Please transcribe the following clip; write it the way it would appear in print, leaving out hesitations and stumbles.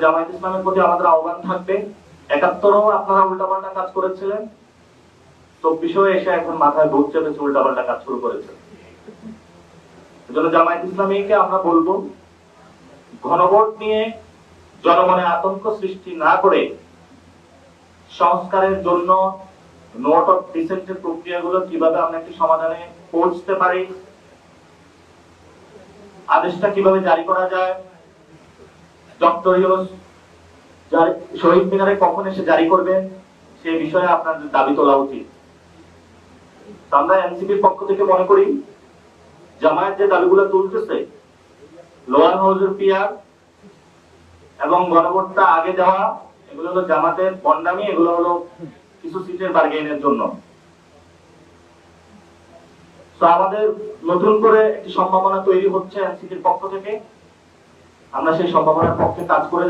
জামায়াত ইসলামের প্রতি আমাদের আহ্বান থাকবে, ৭১ও আপনারা উল্টাপাল্টা কাজ করেছিলেন, ২৪ও এসে এখন মাথায় ভূত চেপেছে উল্টাপাল্টা কাজ শুরু করেছে। এজন্য জামায়াত ইসলামীকে আমরা বলবো, গণভোট নিয়ে জনমনে আতঙ্ক সৃষ্টি না করে সংস্কারের জন্য নোট অফ ডিসেন্টের প্রক্রিয়াগুলো কিভাবে আমরা একটি সমাধানে পৌঁছতে পারি, আদেশটা কিভাবে জারি করা যায়, ডক্টর ইউনূস শহীদ মিনারে কখন এসে জারি করবেন, সেই বিষয়ে আপনাদের দাবি তোলা উচিত। আমরা এনসিপির পক্ষ থেকে মনে করি জামায়াত যে দাবিগুলো তুলতেছে, লোয়ার হাউজের পিয়ার এবং গণভোটটা আগে যাওয়া, এগুলো হলো জামাতের বন্ডামি, এগুলো হলো কিছু সিটের বার্গেইনের জন্য। তো আমাদের নতুন করে একটি সম্ভাবনা তৈরি হচ্ছে এনসিপির পক্ষ থেকে, আমরা সেই সম্ভাবনার পক্ষে কাজ করে